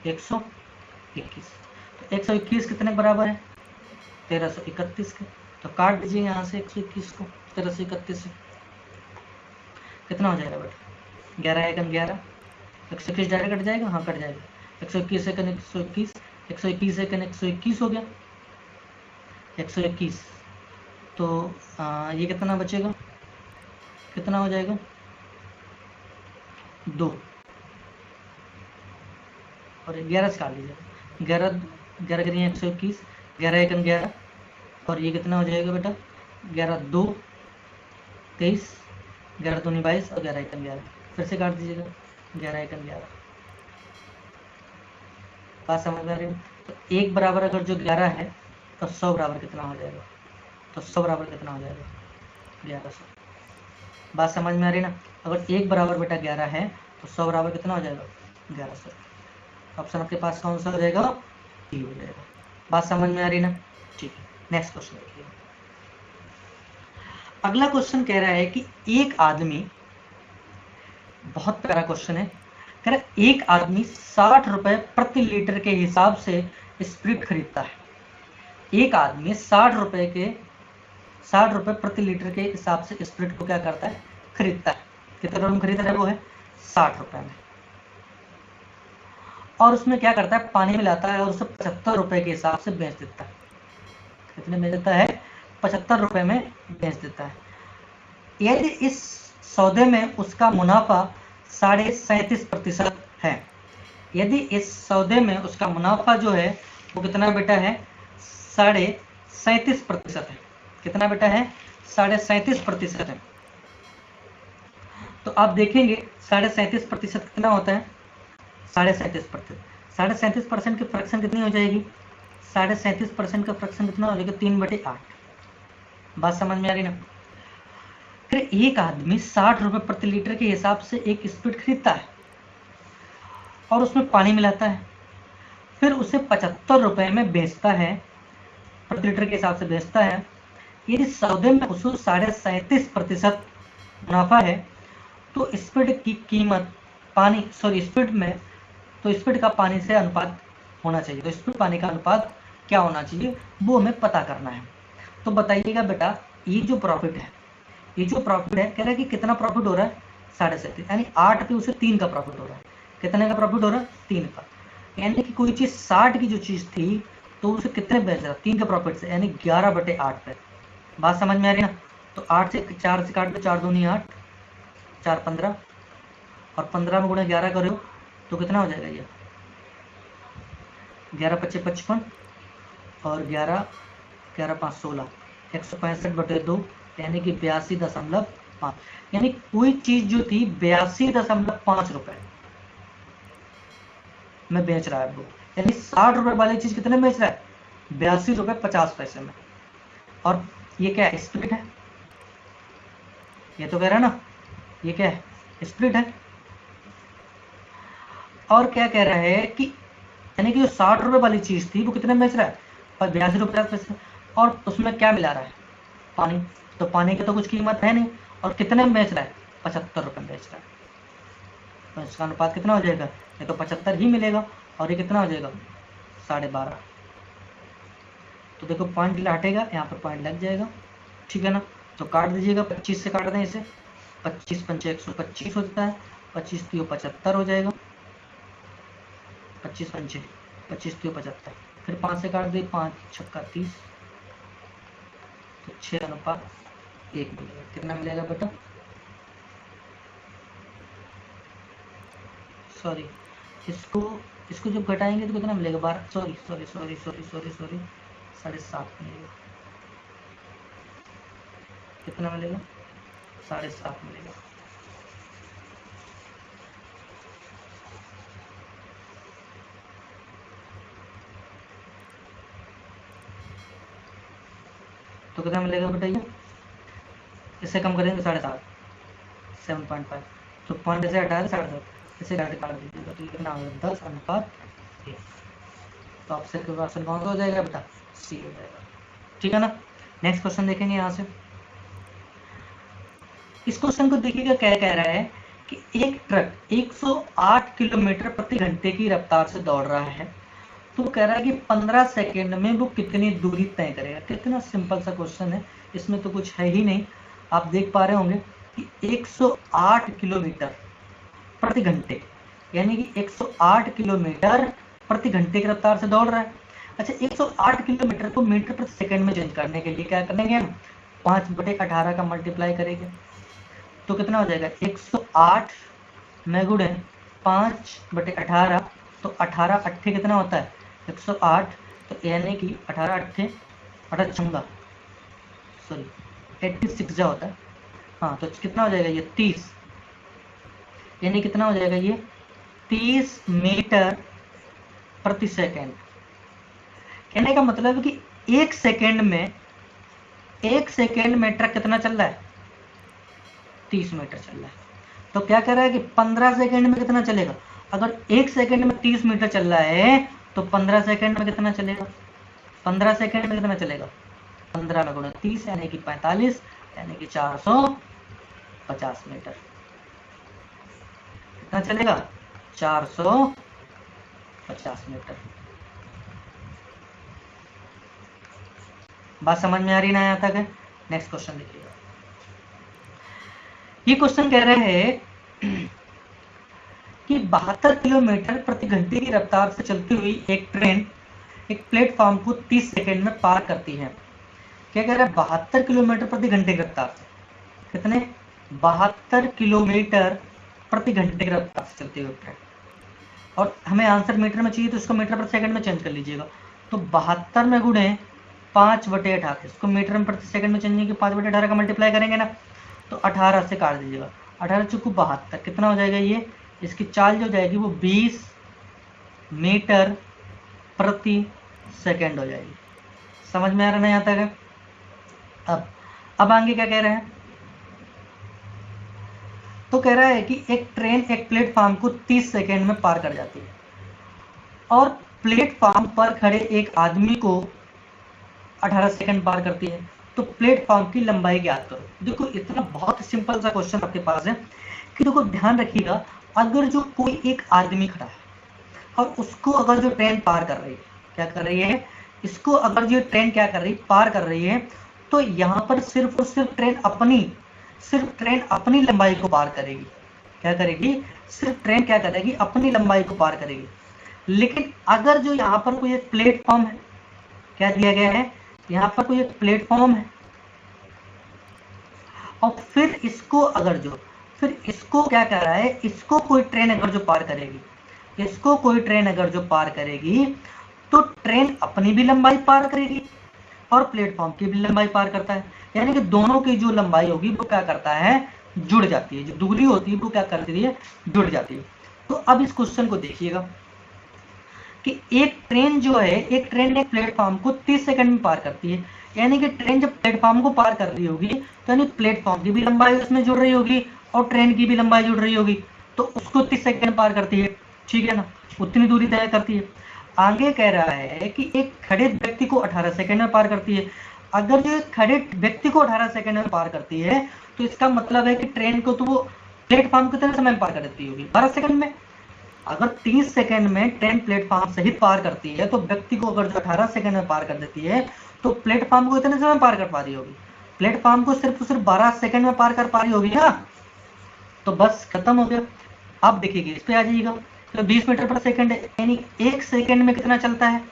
121, तो 121 कितने बराबर है 1331 के, तो काट दीजिए यहाँ से 121 को 1331 से, कितना हो जाएगा बेटा 11 एकम 11, 121 डायरेक्ट कट जाएगा, हाँ कट जाएगा, 121 एकन 121, 121 एकन 121 हो गया 121, तो ये कितना बचेगा, कितना हो जाएगा 2 और 11 से काट लीजिए, 11 11 करिए 121, 11 एकन 11, और ये कितना हो जाएगा बेटा 11 2 23, 11 2 22 और 11 एकन 11, फिर से काट दीजिएगा 11 एकन 11। बात समझ में आ रही है। तो 1 बराबर अगर जो 11 है तो 100 बराबर कितना हो जाएगा, तो 100 बराबर कितना हो जाएगा 1100। बात समझ में आ रही ना। अगर 1 बराबर बेटा 11 है तो 100 बराबर कितना हो जाएगा 1100। ऑप्शन आपके पास कौन सा हो जाएगा डी हो जाएगा। बात समझ में आ रही ना, ठीक है। नेक्स्ट क्वेश्चन देखिए, अगला क्वेश्चन कह रहा है कि एक आदमी, बहुत प्यारा क्वेश्चन है, कह रहा है एक आदमी 60 रुपए प्रति लीटर के हिसाब से स्प्रिट खरीदता है। एक आदमी 60 रुपए प्रति लीटर के हिसाब से स्प्रिट को क्या करता है खरीदता है। कितने रुपए में खरीद रहा है वो है 60 रुपए में, और उसमें क्या करता है पानी मिलाता है और उसे 75 रुपए के हिसाब से बेच देता है। कितने में देता है 75 रुपए में बेच देता है। यदि इस सौदे में उसका मुनाफा 37.5% है, यदि इस सौदे में उसका मुनाफा जो है वो कितना बेटा है 37.5% है। कितना बेटा है 37.5% है। तो आप देखेंगे 37.5% कितना होता है, 37.5%। 37.5% की फ्रैक्शन कितनी हो जाएगी, 37.5% का फ्रैक्शन कितना हो जाएगा, 3/8। बात समझ में आ रही ना। फिर एक आदमी 60 रुपए प्रति लीटर के हिसाब से एक स्प्रिट खरीदता है और उसमें पानी मिलाता है, फिर उसे 75 रुपए में बेचता है, प्रति लीटर के हिसाब से बेचता है। यदि सौदे में उसको 37.5% मुनाफा है तो स्प्रिट की कीमत स्प्रिट में, तो स्प्रिट का पानी से अनुपात होना चाहिए। तो स्प्रिट पानी का अनुपात क्या होना चाहिए वो हमें पता करना है। तो बताइएगा बेटा, ये जो प्रॉफिट है कह रहा है कि कितना प्रॉफिट हो रहा है, 37.5, यानी 8 पे उसे 3 का प्रॉफिट हो रहा है। कितने का प्रॉफिट हो रहा है, 3 का। यानी कि कोई चीज 60 की जो चीज थी तो उसे कितने बेच रहा, 3 के प्रॉफिट से, यानी 11/8 पे। बात समझ में आ रही ना। तो 8 से 4 से काट दो, 4 दूनी 8, 4 15, और 15 में गुणा 11 करो तो कितना हो जाएगा, ये 11 25 55, और 11 11 5 16, 165/2, यानी कि 82.5। यानी कोई चीज जो थी 82.5 रुपए में बेच रहा है वो, यानी 60 रुपए वाली चीज कितने में बेच रहा है, 82.50 में। और ये क्या है, स्प्लिट है। ये तो कह रहा है ना, ये क्या है, स्प्लिट है। और क्या कह रहा है कि यानी कि जो 60 रुपए वाली चीज थी वो कितने में बेच रहा है, 82.50। और उसमें क्या मिला रहा है, पानी। तो पानी की तो कुछ कीमत है नहीं, और कितने में बेच रहा है, 75 रुपए में बेच रहा है। तो इसका अनुपात कितना हो जाएगा, ये तो 75 ही मिलेगा, और ये कितना हो जाएगा, 12.5। तो देखो पॉइंट हटेगा, यहाँ पर पॉइंट लग जाएगा, ठीक है ना। तो काट दीजिएगा, 25 से काट दें इसे, 25 पंचे 125 होता है, 25 3 75 हो जाएगा, 25 पंचे 25 3 75। फिर 5 से काट दे, 5 छक्का 30, तो 6:1 मिलेगा। कितना मिलेगा बेटा, सॉरी, इसको जब घटाएंगे तो कितना मिलेगा, 12, सॉरी 7.5 मिलेगा। कितना मिलेगा, 7.5 मिलेगा। तो कितना मिलेगा बेटा, ये इससे कम करेंगे 7.5, 7.5। तो पॉइंट से हटा 7.5, इसे काट दीजिएगा, तो कितना होगा, 10:1। तो आपसे क्वेश्चन कौन सा हो जाएगा बेटा, सी हो जाएगा, ठीक है ना। नेक्स्ट क्वेश्चन देखेंगे यहाँ से। इस क्वेश्चन को देखिएगा, क्या कह रहा है कि एक ट्रक 108 किलोमीटर प्रति घंटे की रफ्तार से दौड़ रहा है, तो कह रहा है कि 15 सेकेंड में वो कितनी दूरी तय करेगा। कितना सिंपल सा क्वेश्चन है, इसमें तो कुछ है ही नहीं। आप देख पा रहे होंगे कि 108 किलोमीटर प्रति घंटे, यानी कि 108 किलोमीटर प्रति घंटे की रफ्तार से दौड़ रहा है। अच्छा, 108 किलोमीटर को मीटर प्रति सेकंड में चेंज करने के लिए क्या करेंगे हम, 5/18 का मल्टीप्लाई करेंगे, तो कितना हो जाएगा, 108 में गुणे 5/18, तो 18 अट्ठे कितना होता है, 108। तो यानी कि 18 अट्ठे 18 छंगा, सॉरी 86 जा होता है, हाँ। तो कितना हो जाएगा ये 30, यानी कितना हो जाएगा ये 30 मीटर प्रति सेकेंड। कहने का मतलब है कि एक सेकेंड में ट्रक कितना चल रहा है, 30 मीटर चल रहा है। तो क्या कह रहा है कि 15 सेकेंड में कितना चलेगा, अगर एक सेकेंड में 30 मीटर चल रहा है तो 15 सेकेंड में कितना चलेगा, 15 सेकेंड में कितना चलेगा, 15 में गुणा 30, यानी कि 45, यानी कि 450 मीटर। कितना चलेगा, 450 मीटर। बात समझ में आ रही ना यहाँ तक है। नेक्स्ट क्वेश्चन देखिएगा। ये क्वेश्चन कह रहे हैं कि 72 किलोमीटर प्रति घंटे की रफ्तार से चलती हुई एक ट्रेन एक प्लेटफॉर्म को 30 सेकेंड में पार करती है। क्या कह रहा है, 72 किलोमीटर प्रति घंटे की रफ्तार से, कितने, 72 किलोमीटर प्रति घंटे की रफ्तार से चलती हुई ट्रेन। और हमें आंसर मीटर में चाहिए तो इसको मीटर प्रति सेकंड में चेंज कर लीजिएगा। तो 72 में गुणे 5/18, इसको मीटर में प्रति सेकंड में चेंज करके 5/18 का मल्टीप्लाई करेंगे ना, तो 18 से काट दीजिएगा, 18 चौको 72, कितना हो जाएगा ये, इसकी चाल जो जाएगी वो 20 मीटर प्रति सेकंड हो जाएगी। समझ में आ रहा है यहाँ तक? अब आगे क्या कह रहे हैं, तो कह रहा है कि एक ट्रेन एक प्लेटफॉर्म को 30 सेकंड में पार कर जाती है और प्लेटफॉर्म पर खड़े एक आदमी को 18 सेकंड पार करती है, तो प्लेटफॉर्म की लंबाई ज्ञात करो। देखो इतना बहुत सिंपल सा क्वेश्चन आपके पास है कि देखो ध्यान रखिएगा, अगर जो कोई एक आदमी खड़ा है और उसको अगर जो ट्रेन पार कर रही है, क्या कर रही है, इसको अगर जो ट्रेन क्या कर रही है, पार कर रही है, तो यहाँ पर सिर्फ और सिर्फ ट्रेन अपनी लंबाई को पार करेगी। क्या करेगी, सिर्फ ट्रेन क्या करेगी, अपनी लंबाई को पार करेगी। लेकिन अगर जो यहाँ पर कोई एक प्लेटफॉर्म है, क्या दिया गया है, यहाँ पर कोई एक प्लेटफॉर्म है और फिर इसको क्या कर रहा है, इसको कोई ट्रेन अगर जो पार करेगी, तो ट्रेन अपनी भी लंबाई पार करेगी और प्लेटफॉर्म की भी लंबाई पार करता है। यानी कि दोनों की जो लंबाई होगी वो क्या करता है, जुड़ जाती है। जो दूरी होती है वो क्या करती है, जुड़ जाती है। तो अब इस क्वेश्चन को देखिएगा कि एक ट्रेन एक प्लेटफॉर्म को 30 सेकंड में पार करती है। यानी कि ट्रेन जब प्लेटफॉर्म को पार कर रही होगी तो यानी प्लेटफॉर्म की भी लंबाई उसमें जुड़ रही होगी और ट्रेन की भी लंबाई जुड़ रही होगी, तो उसको 30 सेकंड पार करती है। ठीक है ना, उतनी दूरी तय करती है। आगे कह रहा है कि एक खड़े व्यक्ति को 18 सेकंड में पार करती है। अगर जो खड़े व्यक्ति को 18 सेकंड में पार करती है तो इसका मतलब है कि ट्रेन को तो वो प्लेटफॉर्म कितने समय में पार कर देती होगी, 12 सेकंड में। अगर 30 सेकंड में ट्रेन प्लेटफॉर्म सहित पार करती है तो व्यक्ति को अगर जो 18 सेकंड में पार कर देती है तो प्लेटफॉर्म को कितने समय पार कर पा रही होगी, प्लेटफॉर्म को सिर्फ 12 सेकंड में पार कर पा रही होगी ना। तो बस खत्म हो गया। अब देखिए इस पे आ जाइएगा, तो 20 मीटर पर सेकंड है, यानी एक सेकंड में कितना चलता है,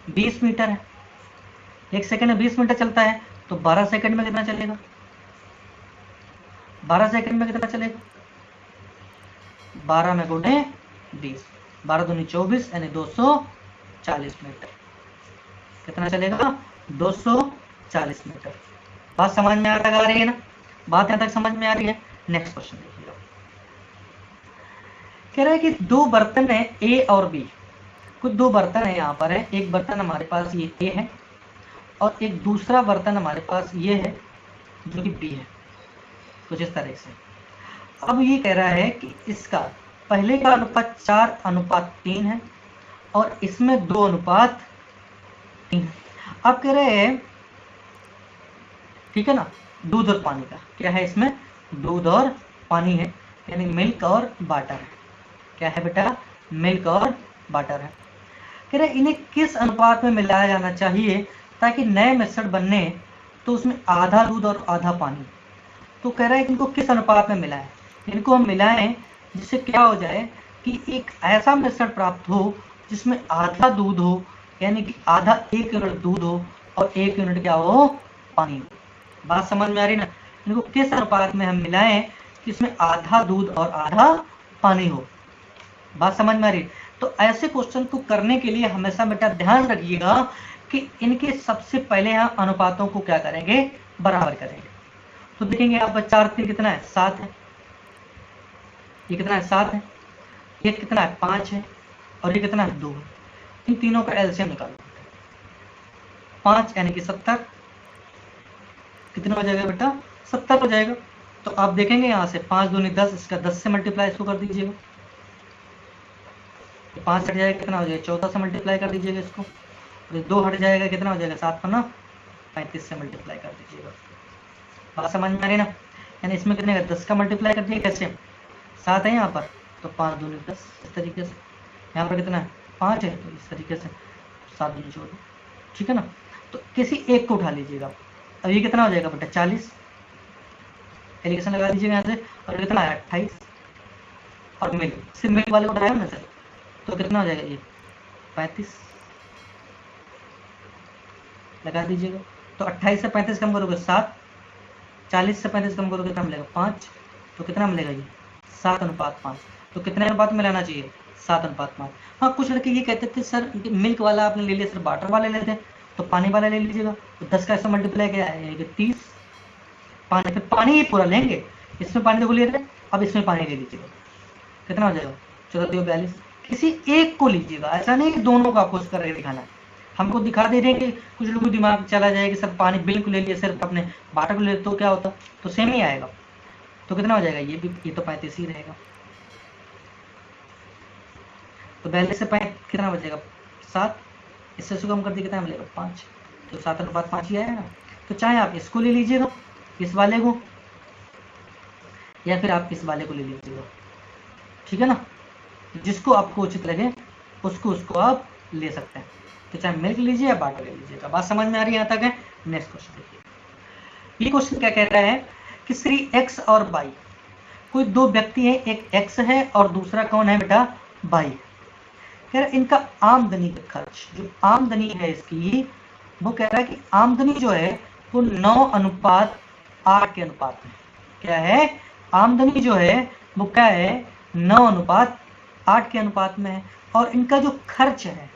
20 मीटर है। एक सेकंड में 20 मीटर चलता है, तो 12 सेकंड में कितना चलेगा, 12 में गुणे 20, 12 दूनी 24 यानी 240 मीटर। कितना चलेगा, 240 मीटर। बात समझ में आ रही है ना, बात यहाँ तक समझ में आ रही है। नेक्स्ट क्वेश्चन देखिएगा, कह रहा है कि दो बर्तन है ए और बी। कुछ दो बर्तन है यहाँ पर है, एक बर्तन हमारे पास ये ए है और एक दूसरा बर्तन हमारे पास ये है जो कि बी है, कुछ इस तरह से। अब ये कह रहा है कि इसका पहले का अनुपात 4:3 है और इसमें 2:3 है। अब कह रहे हैं ठीक है ना, दूध और पानी का क्या है, इसमें दूध और पानी है, यानी मिल्क और वाटर है। क्या है बेटा, मिल्क और वाटर है। कह रहे इन्हें किस अनुपात में मिलाया जाना चाहिए ताकि नए मिश्रण बनने, तो उसमें आधा दूध और आधा पानी। तो कह रहा है कि इनको किस अनुपात में मिलाएं, इनको हम मिलाएं जिससे क्या हो जाए कि एक ऐसा मिश्रण प्राप्त हो जिसमें आधा दूध हो, यानी कि आधा 1 यूनिट दूध हो और 1 यूनिट क्या हो, पानी हो। बात समझ में आ रही ना, इनको किस अनुपात में हम मिलाएं कि इसमें आधा दूध और आधा पानी हो। बात समझ में आ रही। तो ऐसे क्वेश्चन को करने के लिए हमेशा बेटा ध्यान रखिएगा कि इनके सबसे पहले यहाँ अनुपातों को क्या करेंगे, बराबर करेंगे। तो देखेंगे यहाँ पर 4 3 कितना है, 7 है, ये कितना है, 7 है, ये कितना है, 5 है और ये कितना है, 2 है। इन तीनों का एलसीएम निकालो, 5 यानी कि 70, कितना हो जाएगा बेटा, 70 हो जाएगा। तो आप देखेंगे यहाँ से 5 दूनी 10, इसका 10 से मल्टीप्लाई इसको कर दीजिएगा, 5 हट जाएगा, कितना हो जाएगा, 14 से मल्टीप्लाई कर दीजिएगा इसको, 2 हट जाएगा, कितना हो जाएगा, 7 पर ना 35 से मल्टीप्लाई कर दीजिएगा। बात समझ में आ रही ना, यानी इसमें कितने का, 10 का मल्टीप्लाई कर दिए, कैसे 7 है यहाँ पर, तो 5 दूनी 10, इस तरीके से। यहाँ पर कितना है, 5 है, तो इस तरीके से 7 दूनी 14, ठीक है ना। तो किसी एक को उठा लीजिएगा, अब ये कितना हो जाएगा बेटा, 40, एलिगेशन लगा दीजिएगा यहाँ से, और कितना है 28, और मिल्क, सिर्फ मिल्क वाले को उठाया ना सर, तो कितना हो जाएगा ये 35, लगा दीजिएगा। तो 28 से 35 कम करोगे 7, 40 से 35 कम करोगे कितना मिलेगा, 5, तो कितना मिलेगा ये 7:5। तो कितने अनुपात में लाना चाहिए, 7:5। हाँ, कुछ लड़के ये कहते थे सर मिल्क वाला आपने ले लिया, सर वाटर वाले लेते, तो पानी वाला ले लीजिएगा। तो 10 का ऐसा मल्टीप्लाई क्या है, 30, पानी, फिर पानी ही पूरा लेंगे, इसमें पानी देखो ले रहे, अब इसमें पानी ले लीजिएगा, कितना हो जाएगा 14×42। किसी एक को लीजिएगा, ऐसा नहीं कि दोनों का आपको करके दिखाना है। हमको दिखा दे रहे हैं कि कुछ लोगों को दिमाग चला जाए कि सर पानी बिल्कुल ले लिया, सिर्फ अपने वाटर को ले तो क्या होता, तो सेम ही आएगा। तो कितना हो जाएगा, ये भी, ये तो 35 ही रहेगा। तो 42 से 5 कितना बचेगा 7, इससे उसको कम कर दिया कितना मिलेगा 5, तो 7:5 ही आएगा ना। तो चाहे आप इसको ले लीजिएगा, इस वाले को, या फिर आप इस वाले को ले लीजिएगा, ठीक है ना, जिसको आपको उचित लगे उसको आप ले सकते हैं। तो चाहे मिल्क लीजिए या वाटर ले लीजिएगा। बात समझ में आ रही है यहाँ तक है। नेक्स्ट क्वेश्चन देखिए, ये क्वेश्चन क्या कह रहा है कि श्री एक्स और वाई, कोई दो व्यक्ति है, एक एक्स है और दूसरा कौन है बेटा, वाई। कह रहा है इनका आमदनी का खर्च, जो आमदनी है इसकी, वो कह रहा है कि आमदनी जो है वो 9:8 के अनुपात में, क्या है, आमदनी जो है वो क्या है 9:8 के अनुपात में है। और इनका जो खर्च है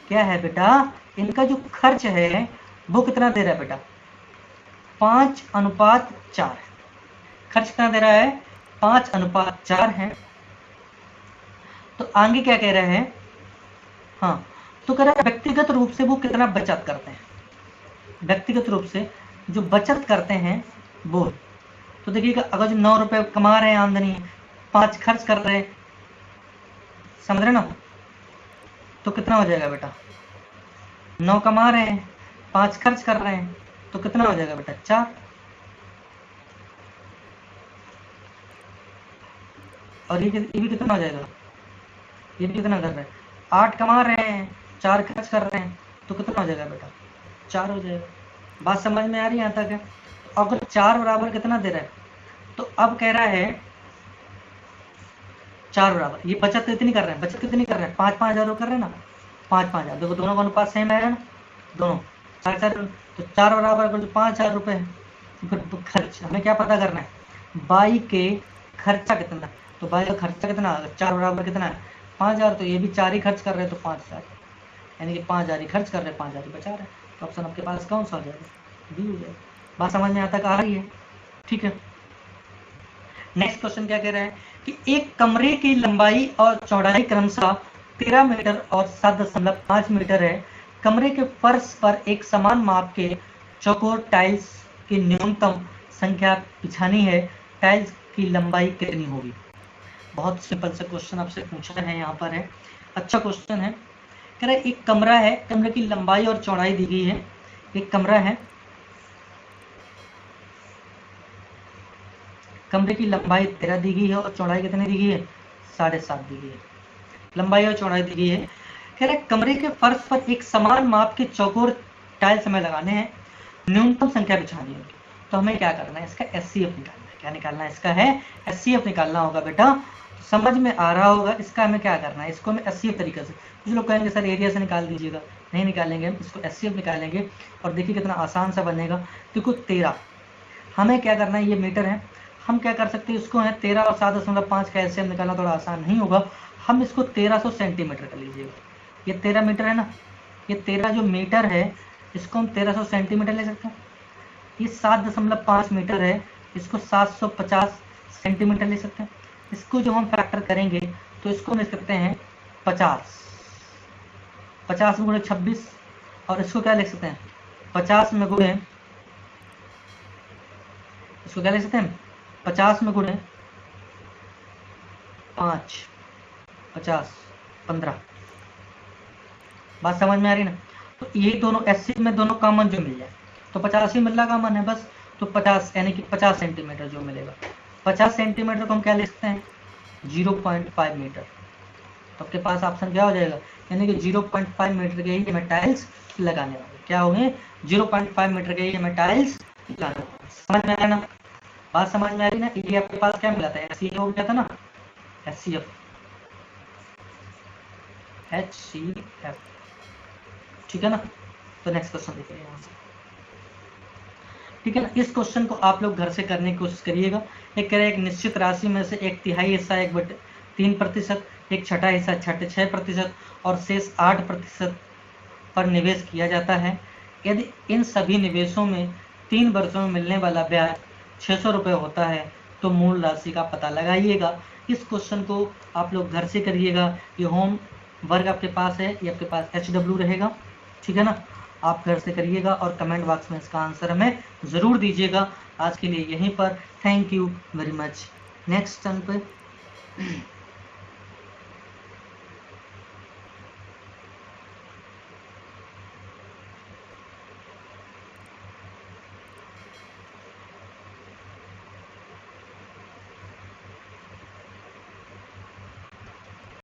क्या है बेटा, इनका जो खर्च है वो कितना दे रहा है बेटा, 5:4 है। खर्च कितना दे रहा है, 5:4 है। तो आगे क्या कह रहे हैं, हाँ, तो कह रहा है व्यक्तिगत रूप से वो कितना बचत करते हैं, व्यक्तिगत रूप से जो बचत करते हैं वो। तो देखिएगा, अगर जो 9 रुपए कमा रहे हैं आमदनी, 5 खर्च कर रहे हैं, समझ रहे ना, तो कितना हो जाएगा बेटा, 9 कमा रहे हैं, 5 खर्च कर रहे हैं, तो कितना हो जाएगा बेटा 4। और ये भी कितना हो जाएगा, ये भी कितना कर रहे हैं, 8 कमा रहे हैं, 4 खर्च कर रहे हैं, तो कितना हो जाएगा बेटा 4 हो जाएगा। बात समझ में आ रही है यहाँ तक है। अगर 4 बराबर कितना दे रहा है, तो अब कह रहा है 4 बराबर, ये बचत इतनी कर रहे हैं, बचत कितनी कर रहे हैं, 5-5 हज़ार कर रहे हैं ना, 5-5 हज़ार, देखो दोनों का अनुपात सेम आएगा ना, दोनों 4-4, तो 4 बराबर अगर 5,000 रुपये है, फिर खर्च हमें क्या पता करना है, बाई के खर्चा कितना, तो बाई का खर्चा कितना, 4 बराबर कितना है 5,000, तो ये भी 4 ही खर्च कर रहे हैं, तो 5,000, यानी कि 5,000 ही खर्च कर रहे हैं, 5,000 ही बचा रहे हैं। तो ऑप्शन आपके पास कौन सा हो जाएगा, बी हो जाएगा। बात समझ में यहाँ तक आ रही है, ठीक है। नेक्स्ट क्वेश्चन क्या कह रहा है कि एक कमरे की लंबाई और चौड़ाई क्रमशः 13 मीटर और 7.5 मीटर है। कमरे के फर्श पर एक समान माप के चौकोर टाइल्स की न्यूनतम संख्या बिछानी है, टाइल्स की लंबाई कितनी होगी। बहुत सिंपल सा क्वेश्चन आपसे पूछा है, यहाँ पर है, अच्छा क्वेश्चन है। कह रहा है एक कमरा है, कमरे की लंबाई और चौड़ाई दी गई है, एक कमरा है, कमरे की लंबाई 13 दी गई है और चौड़ाई कितनी दी गई है 7.5 दी गई है, लंबाई और चौड़ाई दी गई है। कह रहे कमरे के फर्श पर एक समान माप के चौकोर टाइल्स हमें लगाने हैं, न्यूनतम संख्या बिछानी है। तो हमें क्या करना है, इसका SCF निकालना है। क्या निकालना है, इसका है SCF निकालना होगा बेटा। तो समझ में आ रहा होगा, इसका हमें क्या करना है, इसको हमें SCF तरीके से, कुछ लोग कहेंगे सर एरिया से निकाल दीजिएगा, नहीं निकालेंगे हम, इसको SCF निकालेंगे। और देखिए कितना आसान सा बनेगा। देखो 13 हमें क्या करना है, ये मीटर है, हम क्या कर सकते हैं, इसको है 13 और 7.5 का SCF निकालना थोड़ा आसान नहीं होगा, हम इसको 1300 सेंटीमीटर कर लीजिएगा। ये 13 मीटर है ना, ये 13 जो मीटर है इसको हम 1300 सेंटीमीटर ले सकते हैं। ये 7.5 मीटर है, इसको 750 सेंटीमीटर ले सकते हैं। इसको जब हम फैक्टर करेंगे तो इसको ले सकते हैं 50 में गुणे 26, और इसको क्या लिख सकते हैं 50 में गुणे, इसको क्या लिख सकते हैं 50 में गुणे 5, 50, 15। बात समझ में आ रही ना। तो ये दोनों SC में दोनों कॉमन जो मिल जाए, तो 50 ही मिल रहा कॉमन है बस, तो 50 यानी कि 50 सेंटीमीटर जो मिलेगा, 50 सेंटीमीटर को हम क्या लिख सकते हैं 0.5 मीटर। तो आपके पास ऑप्शन क्या हो जाएगा, यानी कि 0.5 मीटर के ही हमें टाइल्स लगाने होंगे। क्या होंगे 0.5 मीटर के ही हमें टाइल्स लगाने होंगे। समझ में आया ना, बात समझ में आ रही ना। ये आपके पास क्या मिला था, SCF हो गया था ना, HCF, ठीक है ना। तो नेक्स्ट क्वेश्चन देखिए यहाँ से, ठीक है ना। इस क्वेश्चन को आप लोग घर से करने की कोशिश करिएगा। एक कह रहे एक निश्चित राशि में से 1/3 हिस्सा 1/3%, 1/6 हिस्सा 6% और शेष 8% पर निवेश किया जाता है। यदि इन सभी निवेशों में 3 वर्षों में मिलने वाला ब्याज 600 रुपये होता है तो मूल राशि का पता लगाइएगा। इस क्वेश्चन को आप लोग घर से करिएगा। ये होम वर्क आपके पास है, ये आपके पास HW रहेगा, ठीक है ना। आप घर से करिएगा और कमेंट बॉक्स में इसका आंसर हमें ज़रूर दीजिएगा। आज के लिए यहीं पर, thank you very much. Next turn पे